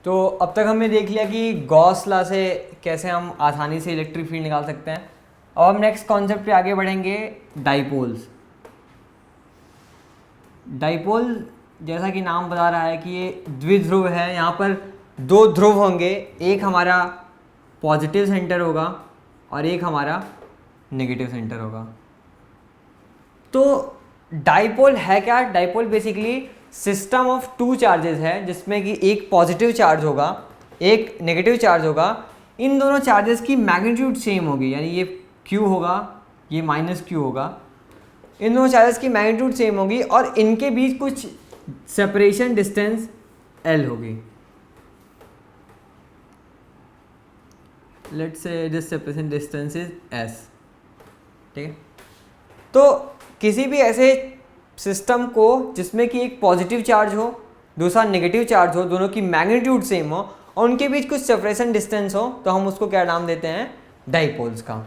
तो अब तक हमने देख लिया कि गॉस लॉ से कैसे हम आसानी से इलेक्ट्रिक फील्ड निकाल सकते हैं। अब हम नेक्स्ट कॉन्सेप्ट पे आगे बढ़ेंगे, डाइपोल्स। डाइपोल जैसा कि नाम बता रहा है कि ये द्विध्रुव है, यहाँ पर दो ध्रुव होंगे, एक हमारा पॉजिटिव सेंटर होगा और एक हमारा नेगेटिव सेंटर होगा। तो डाइपोल है क्या? Dipole basically system of two charges है, जिसमें कि एक पॉजिटिव चार्ज होगा, एक नेगेटिव चार्ज होगा। इन दोनों चार्जेस की मैग्नीट्यूड सेम होगी, यानी ये Q होगा, ये माइनस Q होगा। इन दोनों चार्जेस की मैग्नीट्यूड सेम होगी और इनके बीच कुछ सेपरेशन डिस्टेंस L होगी। Let's say this separation distance is S। ठीक है, तो किसी भी ऐसे सिस्टम को जिसमें कि एक पॉजिटिव चार्ज हो, दूसरा नेगेटिव चार्ज हो, दोनों की मैग्नीट्यूड सेम हो और उनके बीच कुछ सेपरेशन डिस्टेंस हो, तो हम उसको क्या नाम देते हैं? डाइपोल्स का।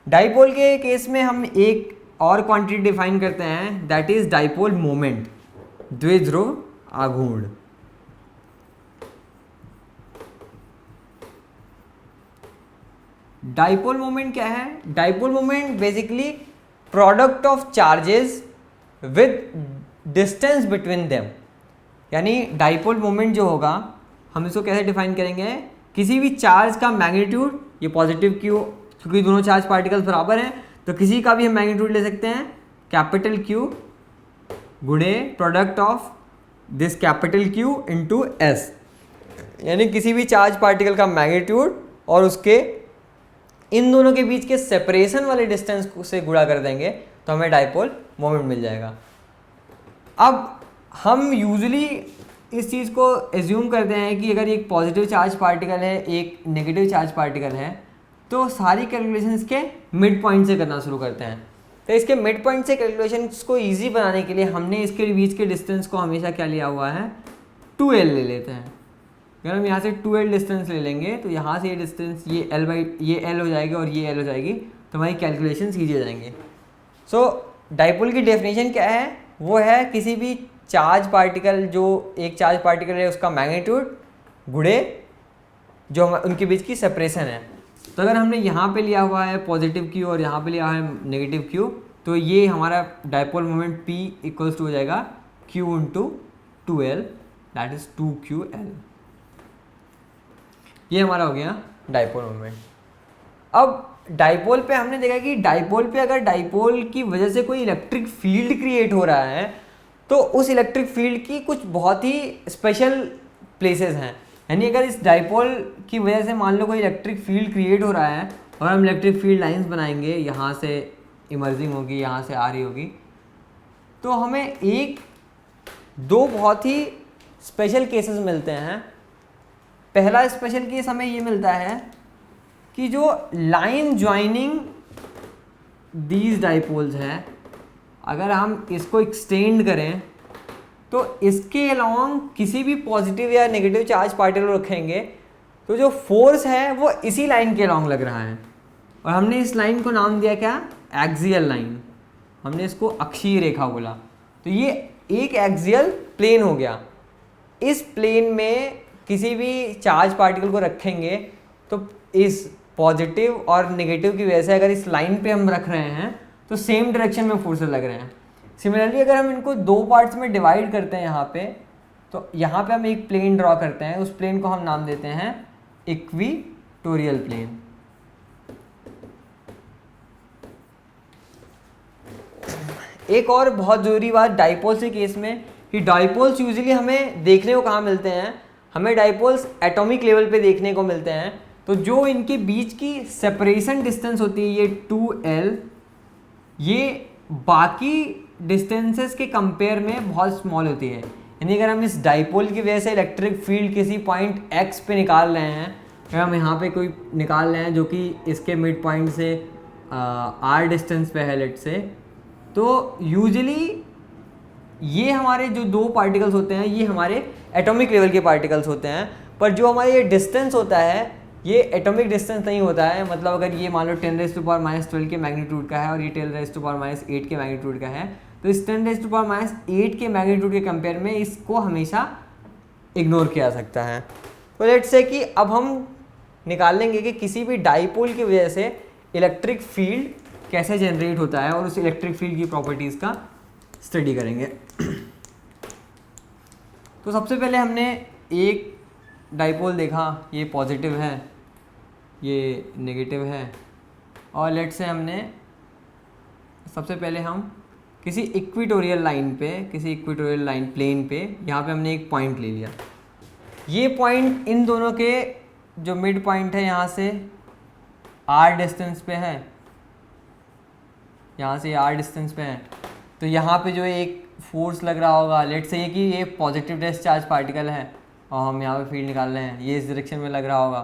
डाइपोल के केस में हम एक और क्वांटिटी डिफाइन करते हैं, दैट इज डाइपोल मोमेंट, द्विध्रुव आघूर्ण। डाइपोल मोमेंट क्या है? Dipole moment basically product of charges with distance between them. यानी डाइपोल मोमेंट जो होगा, हम इसको कैसे डिफाइन करेंगे? किसी भी चार्ज का मैग्नीट्यूड, ये पॉजिटिव Q, क्योंकि दोनों चार्ज पार्टिकल्स बराबर हैं तो किसी का भी हम मैग्नीट्यूड ले सकते हैं, कैपिटल Q गुणे product of this capital Q into S। यानी किसी भी चार्ज पार्टिकल का मैग्नीट्यूड और उसके इन दोनों के बीच के सेपरेशन वाले डिस्टेंस से गुणा कर देंगे तो हमें डाइपोल मोमेंट मिल जाएगा। अब हम यूजुअली इस चीज़ को एज्यूम करते हैं कि अगर एक पॉजिटिव चार्ज पार्टिकल है, एक नेगेटिव चार्ज पार्टिकल है, तो सारी कैलकुलेशन इसके मिड पॉइंट से करना शुरू करते हैं। तो इसके मिड पॉइंट से कैलकुलेशंस को ईजी बनाने के लिए हमने इसके बीच के डिस्टेंस को हमेशा क्या लिया हुआ है? 2L ले लेते हैं। अगर हम यहाँ से 2L डिस्टेंस ले लेंगे तो यहाँ से ये डिस्टेंस ये L हो जाएगी और ये L हो जाएगी, तो हमारी कैलकुलेशन ईजी हो जाएंगे। सो डाइपोल की डेफिनेशन क्या है? वो है किसी भी चार्ज पार्टिकल, जो एक चार्ज पार्टिकल है उसका मैग्नीट्यूड गुणे जो उनके बीच की सेपरेशन है। तो अगर हमने यहाँ पे लिया हुआ है पॉजिटिव Q और यहाँ पे लिया है नेगेटिव Q, तो ये हमारा dipole moment P equals to हो जाएगा Q into 2L, that is 2QL। ये हमारा हो गया डाइपोल मोमेंट। अब डाइपोल पे हमने देखा कि डाइपोल पे अगर डाइपोल की वजह से कोई इलेक्ट्रिक फील्ड क्रिएट हो रहा है तो उस इलेक्ट्रिक फील्ड की कुछ बहुत ही स्पेशल प्लेसेस हैं। यानी अगर इस डाइपोल की वजह से मान लो कोई इलेक्ट्रिक फील्ड क्रिएट हो रहा है और हम इलेक्ट्रिक फील्ड लाइंस बनाएंगे, यहाँ से इमर्जिंग होगी, यहाँ से आ रही होगी, तो हमें एक दो बहुत ही स्पेशल केसेस मिलते हैं। पहला स्पेशल केस हमें ये मिलता है कि जो लाइन ज्वाइनिंग दीज डाइपोल्स है, अगर हम इसको एक्सटेंड करें तो इसके अलॉन्ग किसी भी पॉजिटिव या नेगेटिव चार्ज पार्टिकल रखेंगे तो जो फोर्स है वो इसी लाइन के अलॉन्ग लग रहा है। और हमने इस लाइन को नाम दिया क्या? Axial line. हमने इसको अक्षीय रेखा बोला। तो ये एक एक्सियल प्लेन हो गया। इस प्लेन में किसी भी चार्ज पार्टिकल को रखेंगे तो इस पॉजिटिव और नेगेटिव की वजह से अगर इस लाइन पे हम रख रहे हैं तो सेम डायरेक्शन में फोर्सेस लग रहे हैं। सिमिलरली अगर हम इनको दो पार्ट्स में डिवाइड करते हैं यहाँ पे, तो यहाँ पे हम एक प्लेन ड्रॉ करते हैं, उस प्लेन को हम नाम देते हैं इक्विटोरियल प्लेन। एक और बहुत ज़रूरी बात डाइपोल्स के केस में कि डाइपोल्स यूजुअली हमें देखने को कहाँ मिलते हैं? हमें डाइपोल्स एटॉमिक लेवल पे देखने को मिलते हैं। तो जो इनके बीच की सेपरेशन डिस्टेंस होती है ये 2L, ये बाकी डिस्टेंसेस के कंपेयर में बहुत स्मॉल होती है। यानी अगर हम इस डाइपोल की वजह से इलेक्ट्रिक फील्ड किसी पॉइंट X पे निकाल रहे हैं, अगर हम यहाँ पे कोई निकाल रहे हैं जो कि इसके मिड पॉइंट से R डिस्टेंस पे है लेट से, तो यूजुअली ये हमारे जो दो पार्टिकल्स होते हैं ये हमारे एटॉमिक लेवल के पार्टिकल्स होते हैं। पर जो हमारे ये डिस्टेंस होता है ये एटॉमिक डिस्टेंस नहीं होता है। मतलब अगर ये मान लो 10⁻⁻12 के मैग्नीट्यूड का है और ये 10⁻8 के मैग्नीट्यूड का है, तो इस 10⁻8 के मैग्नीट्यूड के कंपेयर में इसको हमेशा इग्नोर किया जा सकता है। तो लेट्स से कि अब हम निकाल लेंगे कि किसी भी डाइपोल की वजह से इलेक्ट्रिक फील्ड कैसे जनरेट होता है और उस इलेक्ट्रिक फील्ड की प्रॉपर्टीज़ का स्टडी करेंगे। तो सबसे पहले हमने एक डाइपोल देखा, ये पॉजिटिव है, ये नेगेटिव है, और लेट्स से हमने सबसे पहले हम किसी इक्वेटोरियल लाइन पे, किसी इक्वेटोरियल लाइन प्लेन पे यहाँ पे हमने एक पॉइंट ले लिया। ये पॉइंट इन दोनों के जो मिड पॉइंट है यहाँ से r डिस्टेंस पे है, यहाँ से r डिस्टेंस पे है। तो यहाँ पे जो एक फोर्स लग रहा होगा, लेट्स से कि ये पॉजिटिव चार्ज पार्टिकल है और हम यहाँ पे फील्ड निकाल रहे हैं, ये इस डायरेक्शन में लग रहा होगा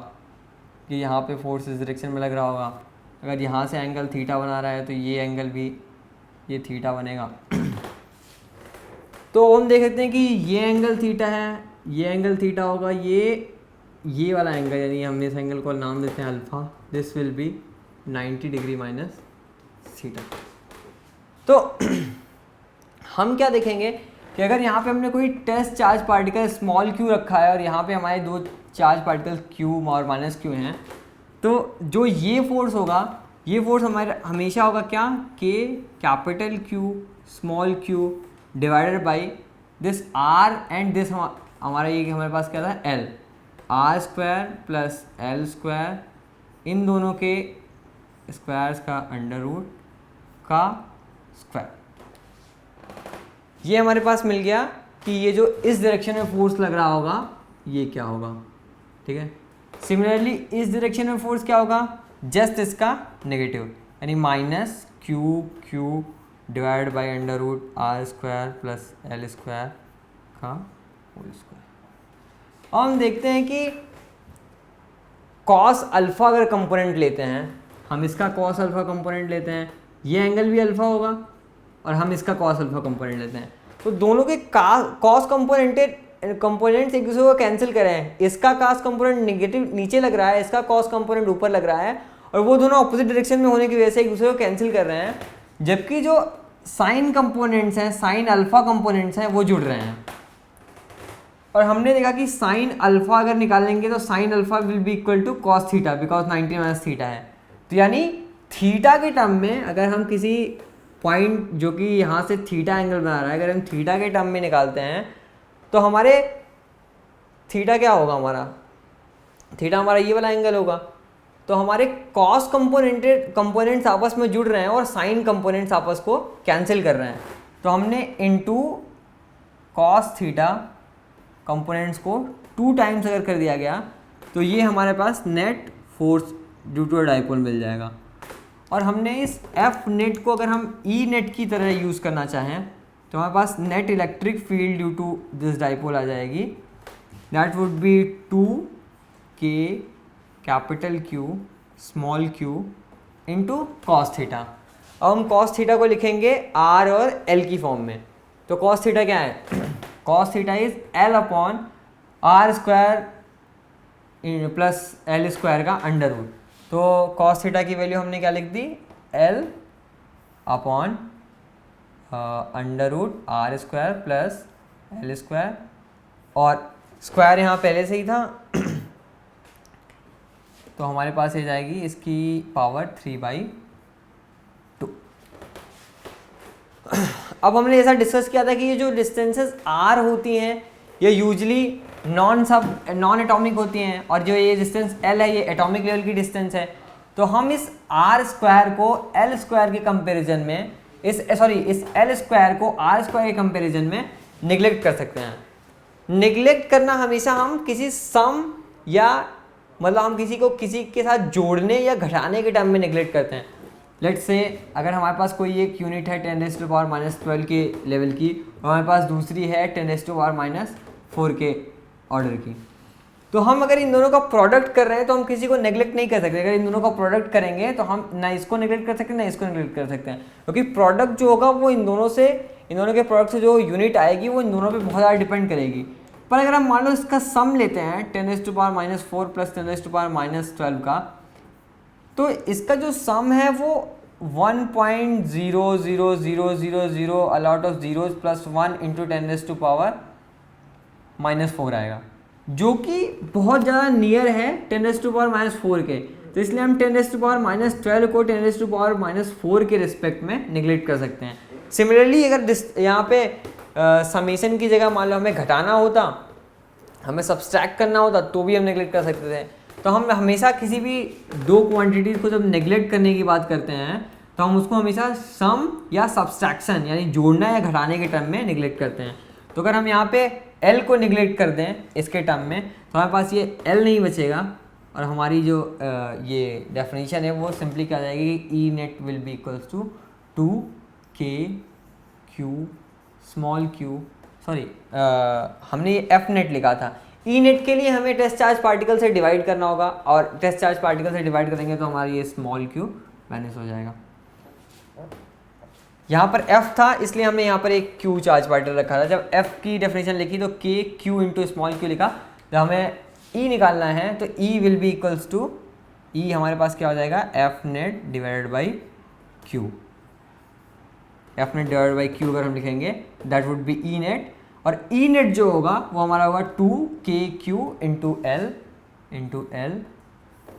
कि यहाँ पे फोर्स इस डायरेक्शन में लग रहा होगा। अगर यहाँ से एंगल थीटा बना रहा है तो ये एंगल भी ये थीटा बनेगा। तो हम देख सकते हैं कि ये एंगल थीटा है, ये एंगल थीटा होगा, ये वाला एंगल, यानी हम इस एंगल को नाम देते हैं alpha, this will be 90 degree minus theta. तो हम क्या देखेंगे कि अगर यहाँ पे हमने कोई test charge particle small q रखा है और यहाँ पे हमारे दो चार्ज पार्टिकल q और माइनस q हैं, तो जो ये फोर्स होगा, ये फोर्स हमारे हमेशा होगा क्या, k capital Q small q divided by this r and this हमारा ये हमारे पास क्या था l, r square plus l square, इन दोनों के स्क्वायर्स का अंडर रूट का स्क्वायर। ये हमारे पास मिल गया कि ये जो इस डायरेक्शन में फोर्स लग रहा होगा ये क्या होगा, ठीक है। सिमिलरली इस डायरेक्शन में फोर्स क्या होगा, जस्ट इसका नेगेटिव, यानी minus q divide by under root r square plus l square का होल स्क्वायर। और हम देखते हैं कि कॉस अल्फ़ा अगर कंपोनेंट लेते हैं, हम इसका कॉस अल्फ़ा कंपोनेंट लेते हैं, ये एंगल भी अल्फ़ा होगा, और हम इसका कॉस अल्फ़ा कंपोनेंट लेते हैं, तो दोनों के कॉस कंपोनेंट्स एक दूसरे को कैंसिल करें। इसका कॉस कंपोनेंट नेगेटिव नीचे लग रहा है, इसका कॉस कंपोनेंट ऊपर लग रहा है, और वो दोनों ऑपोजिट डायरेक्शन में होने की वजह से एक दूसरे को कैंसिल कर रहे हैं, जबकि जो साइन कंपोनेंट्स हैं, साइन अल्फ़ा कंपोनेंट्स हैं, वो जुड़ रहे हैं। और हमने देखा कि साइन अल्फ़ा अगर निकालेंगे तो sine alpha will be equal to cos theta, because 90 minus theta है। तो यानी थीटा के टर्म में अगर हम किसी पॉइंट जो कि यहाँ से थीटा एंगल बना रहा है, अगर हम थीटा के टर्म में निकालते हैं तो हमारे थीटा क्या होगा, हमारा थीटा हमारा ये वाला एंगल होगा। तो हमारे कॉस कंपोनेंट्स आपस में जुड़ रहे हैं और साइन कंपोनेंट्स आपस को कैंसिल कर रहे हैं। तो हमने इनटू कॉस थीटा कंपोनेंट्स को 2 टाइम्स अगर कर दिया गया तो ये हमारे पास net force due to a dipole मिल जाएगा। और हमने इस एफ नेट को अगर हम ई नेट की तरह यूज़ करना चाहें तो हमारे पास net electric field due to this dipole आ जाएगी, that would be 2k capital Q small q into cos theta. अब हम कॉस थीटा को लिखेंगे r और l की फॉर्म में। तो कॉस थीटा क्या है, cos theta is l upon r square plus l square का अंडर रूट। तो कॉस थीटा की वैल्यू हमने क्या लिख दी, l upon under root r square plus l square, और स्क्वायर यहाँ पहले से ही था तो हमारे पास ये जाएगी इसकी पावर 3/2। अब हमने ऐसा डिस्कस किया था कि ये जो डिस्टेंसेस r होती हैं ये यूजली नॉन एटॉमिक होती हैं, और जो ये डिस्टेंस l है ये एटॉमिक लेवल की डिस्टेंस है। तो हम इस r स्क्वायर को l स्क्वायर के कंपैरिजन में इस l स्क्वायर को r स्क्वायर के कंपैरिजन में निगलेक्ट कर सकते हैं। निगलेक्ट करना हमेशा हम किसी सम या मतलब हम किसी के साथ जोड़ने या घटाने के टाइम में निगलेक्ट करते हैं। लेट्स से अगर हमारे पास कोई एक यूनिट है 10⁻⁻12 के लेवल की और हमारे पास दूसरी है 10⁻⁻4 के ऑर्डर की, तो हम अगर इन दोनों का प्रोडक्ट कर रहे हैं तो हम किसी को नेगलेक्ट नहीं कर सकते। अगर इन दोनों का प्रोडक्ट करेंगे तो हम ना इसको नेगलेक्ट कर सकते हैं ना इसको नेगलेक्ट कर सकते हैं, क्योंकि प्रोडक्ट जो होगा वो इन दोनों के प्रोडक्ट से जो यूनिट आएगी वो इन दोनों पे बहुत ज़्यादा डिपेंड करेगी। पर अगर हम मान लो इसका सम लेते हैं 10⁻⁻4 प्लस 10⁻⁻12 का, तो इसका जो सम है वो 1.00000 a lot of zeros plus 1 into 10⁻⁻4 -4 आएगा, जो कि बहुत ज़्यादा नियर है 10⁻⁻4 के। तो इसलिए हम 10⁻12 को 10⁻4 के रिस्पेक्ट में निगलेक्ट कर सकते हैं। सिमिलरली अगर यहाँ पे समेशन की जगह मान लो हमें घटाना होता, हमें सब्सट्रैक्ट करना होता, तो भी हम नेगलेक्ट कर सकते थे। तो हम हमेशा किसी भी दो क्वांटिटीज़ को जब नेगलेक्ट करने की बात करते हैं तो हम उसको हमेशा सम या सब्सट्रैक्शन यानी जोड़ना या घटाने के टर्म में नेगलेक्ट करते हैं। तो अगर हम यहाँ पे L को निगलेक्ट कर दें इसके टर्म में, तो हमारे पास ये L नहीं बचेगा और हमारी जो ये डेफिनेशन है वो सिंपली क्या जाएगी कि E net will be equals to 2k q sorry हमने ये एफ नेट लिखा था। ई नेट के लिए हमें टेस्ट चार्ज पार्टिकल से डिवाइड करना होगा और टेस्ट चार्ज पार्टिकल से डिवाइड करेंगे तो हमारी ये स्मॉल q माइनस हो जाएगा। यहाँ पर f था इसलिए हमने यहाँ पर एक q चार्ज पार्टिकल रखा था। जब f की डेफिनेशन लिखी तो k q into small q लिखा। जब हमें e निकालना है तो e will be equals to e हमारे पास क्या हो जाएगा f net divided by q। f net divided by q अगर हम लिखेंगे that would be e net, और e नेट जो होगा वो हमारा होगा 2kq इंटू l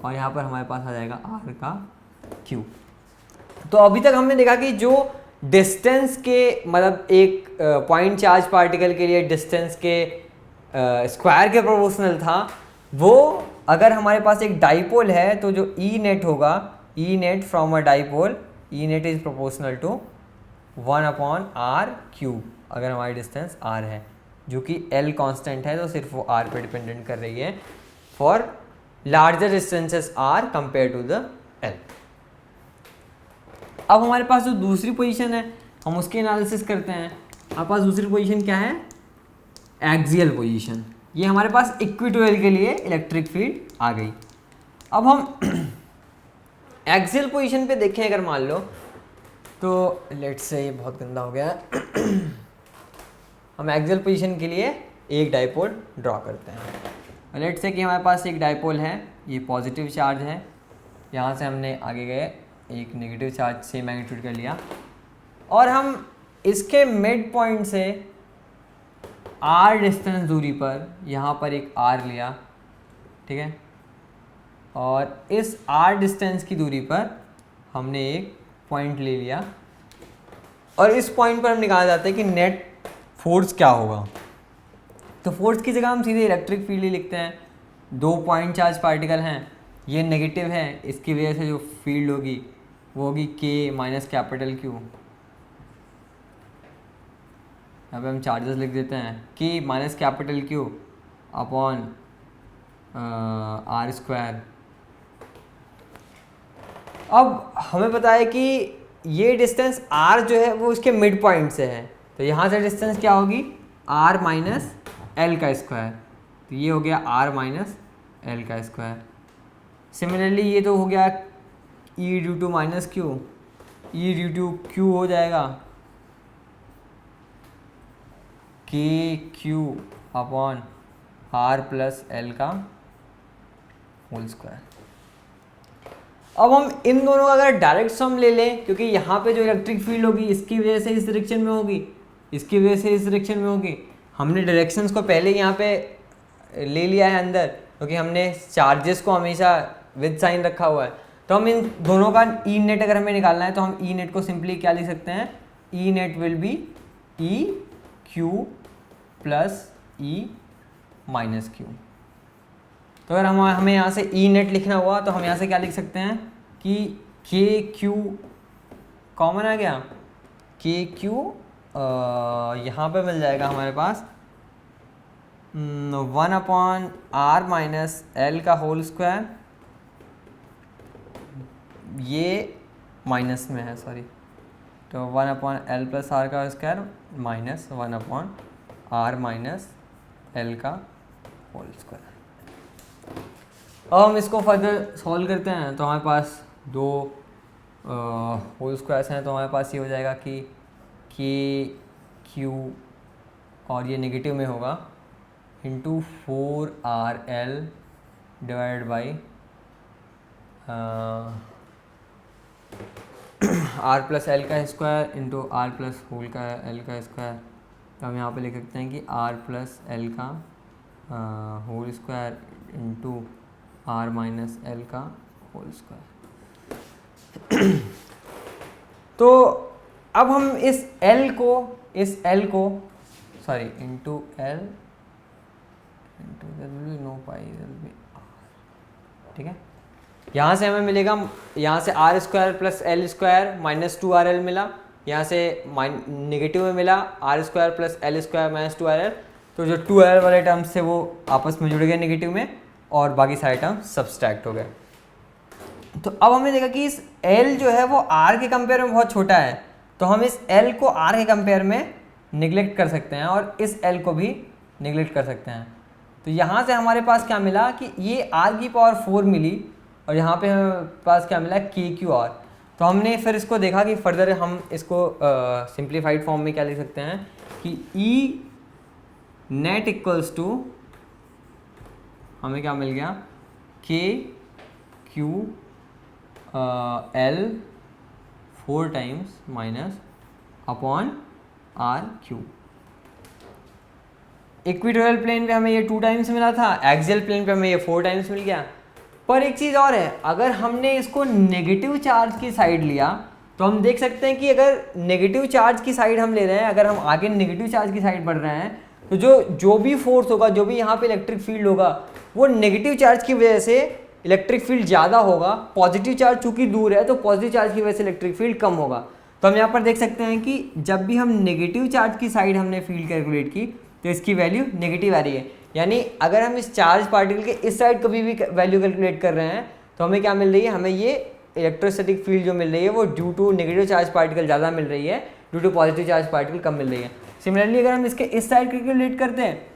और यहाँ पर हमारे पास आ जाएगा r का q। तो अभी तक हमने देखा कि जो डिस्टेंस के मतलब एक पॉइंट चार्ज पार्टिकल के लिए डिस्टेंस के स्क्वायर के प्रोपोर्शनल था, वो अगर हमारे पास एक डाइपोल है तो जो ई नेट होगा, E net from a dipole, E net is proportional to 1/r³ अगर हमारी डिस्टेंस r है, जो कि l कांस्टेंट है तो सिर्फ वो r पे डिपेंडेंट कर रही है for larger distances r compare to the l। अब हमारे पास जो दूसरी पोजीशन है हम उसकी एनालिसिस करते हैं। हमारे पास दूसरी पोजीशन क्या है, एक्सियल पोजीशन। ये हमारे पास इक्वेटोरियल के लिए इलेक्ट्रिक फील्ड आ गई। अब हम एक्सियल पोजीशन पे देखें अगर मान लो तो लेट्स से ये बहुत गंदा हो गया हम एक्सियल पोजीशन के लिए एक डाइपोल ड्रॉ करते हैं। लेट्स से कि हमारे पास एक डाइपोल है, ये पॉजिटिव चार्ज है, यहाँ से हमने आगे गए एक नेगेटिव चार्ज से मैग्नीट्यूड कर लिया और हम इसके मिड पॉइंट से r डिस्टेंस दूरी पर यहाँ पर एक r लिया, ठीक है, और इस r डिस्टेंस की दूरी पर हमने एक पॉइंट ले लिया और इस पॉइंट पर हम निकाल जाते हैं कि नेट फोर्स क्या होगा। तो फोर्स की जगह हम सीधे इलेक्ट्रिक फील्ड ही लिखते हैं। दो पॉइंट चार्ज पार्टिकल हैं, ये नेगेटिव है, इसकी वजह से जो फील्ड होगी वो होगी k माइनस कैपिटल Q। यहाँ पे हम चार्जेस लिख देते हैं k minus capital Q upon r²। अब हमें पता है कि ये डिस्टेंस r जो है वो उसके मिड पॉइंट से है, तो यहाँ से डिस्टेंस क्या होगी r माइनस l का स्क्वायर, तो ये हो गया r माइनस l का स्क्वायर। सिमिलरली ये तो हो गया e due to minus q, e due to q हो जाएगा kq upon r plus l का होल स्क्वायर। अब हम इन दोनों का अगर डायरेक्ट सम ले लें, क्योंकि यहाँ पे जो इलेक्ट्रिक फील्ड होगी इसकी वजह से इस डायरेक्शन में होगी, इसकी वजह से इस डायरेक्शन में होगी। हमने डायरेक्शंस को पहले यहाँ पे ले लिया है अंदर, क्योंकि हमने चार्जेस को हमेशा विद साइन रखा हुआ है। तो हम इन दोनों का ई नेट अगर हमें निकालना है तो हम ई नेट को सिंपली क्या लिख सकते हैं, E net will be E Q plus E minus Q. तो अगर हमें यहाँ से ई नेट लिखना हुआ तो हम यहाँ से क्या लिख सकते हैं कि के क्यू कॉमन आ गया, के क्यू यहाँ पे मिल जाएगा हमारे पास 1/r माइनस एल का होल स्क्वायर, ये माइनस में है सॉरी, तो 1/l प्लस आर का square minus 1/r minus L का होल स्क्वायर। अब हम इसको फर्दर सॉल्व करते हैं तो हमारे पास दो होल स्क्वायर्स हैं, तो हमारे पास ये हो जाएगा कि के क्यू और ये नेगेटिव में होगा into 4rl divide by r plus L का square into r plus whole का एल का स्क्वायर तो हम यहाँ पे लिख सकते हैं कि आर प्लस एल का whole square into R minus L का होल स्क्वायर। तो अब हम इस L को sorry into L into no pi ठीक है। यहाँ से हमें मिलेगा, यहाँ से R square plus L square minus 2RL मिला, यहाँ से नेगेटिव में मिला r square plus L square minus 2RL। तो जो 2RL वाले टर्म्स थे वो आपस में जुड़ गए नेगेटिव में और बाकी सारे टर्म्स सब्सट्रैक्ट हो गए। तो अब हमने देखा कि इस L जो है वो R के कंपेयर में बहुत छोटा है, तो हम इस L को R के कंपेयर में निगलेक्ट कर सकते हैं और इस L को भी निगलेक्ट कर सकते हैं। तो यहाँ से हमारे पास क्या मिला कि ये R की पावर 4 मिली और यहाँ पे हमारे पास क्या मिला KQR। तो हमने फिर इसको देखा कि फर्दर हम इसको सिंप्लीफाइड फॉर्म में क्या लिख सकते हैं कि E नेट इक्वल्स टू हमें क्या मिल गया KQL 4 times minus upon RQ। Equatorial plane पे हमें ये 2 टाइम्स मिला था, एक्सियल प्लेन पे हमें ये 4 टाइम्स मिल गया। पर एक चीज़ और है, अगर हमने इसको नेगेटिव चार्ज की साइड लिया तो हम देख सकते हैं कि अगर नेगेटिव चार्ज की साइड हम ले रहे हैं, अगर हम आगे नेगेटिव चार्ज की साइड बढ़ रहे हैं तो जो भी फोर्स होगा, जो भी यहाँ पे इलेक्ट्रिक फील्ड होगा वो नेगेटिव चार्ज की वजह से इलेक्ट्रिक फील्ड ज़्यादा होगा। पॉजिटिव चार्ज चूँकि दूर है तो पॉजिटिव चार्ज की वजह से इलेक्ट्रिक फील्ड कम होगा। तो हम यहाँ पर देख सकते हैं कि जब भी हम नेगेटिव चार्ज की साइड हमने फील्ड कैलकुलेट की तो इसकी वैल्यू नेगेटिव आ रही है। यानी अगर हम इस चार्ज पार्टिकल के इस साइड कभी भी वैल्यू कैलकुलेट कर रहे हैं तो हमें क्या मिल रही है, हमें ये इलेक्ट्रोस्टैटिक फील्ड जो मिल रही है वो due to negative charge particle ज़्यादा मिल रही है, due to positive charge particle कम मिल रही है। सिमिलरली अगर हम इसके इस साइड कैलकुलेट करते हैं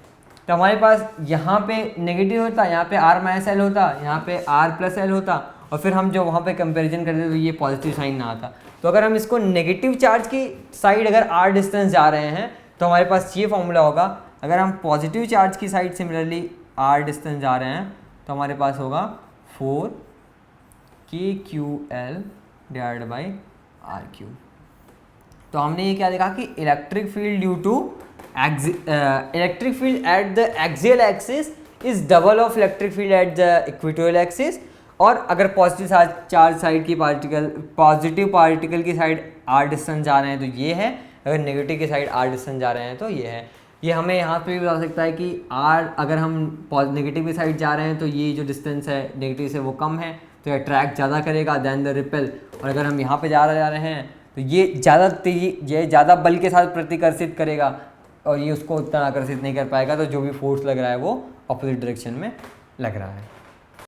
तो हमारे पास यहाँ पे नेगेटिव होता, यहाँ पे R माइनस एल होता, यहाँ पे R प्लस एल होता और फिर हम जो वहाँ पे कंपैरिजन करते तो ये पॉजिटिव साइन ना आता। तो अगर हम इसको नेगेटिव चार्ज की साइड अगर R डिस्टेंस जा रहे हैं तो हमारे पास ये फॉर्मूला होगा। अगर हम पॉजिटिव चार्ज की साइड सिमिलरली R डिस्टेंस जा रहे हैं तो हमारे पास होगा 4KQL डिवाइडेड बाई RQ। तो हमने ये क्या देखा कि electric field due to electric field at the axial axis is double of electric field at the equatorial axis. और अगर पॉजिटिव चार्ज साइड की पॉजिटिव पार्टिकल की साइड R डिस्टेंस जा रहे हैं तो ये है, अगर नेगेटिव की साइड R डिस्टेंस जा रहे हैं तो ये है। ये हमें यहाँ पे भी बता सकता है कि R अगर हम नेगेटिव की साइड जा रहे हैं तो ये जो डिस्टेंस है नेगेटिव से वो कम है तो अट्रैक्ट ज़्यादा करेगा दैन द रिपेल। और अगर हम यहाँ पे जा रहे हैं तो ये ज़्यादा बल के साथ प्रतिकर्षित करेगा और ये उसको उतना आकर्षित नहीं कर पाएगा, तो जो भी फोर्स लग रहा है वो अपोजिट डायरेक्शन में लग रहा है।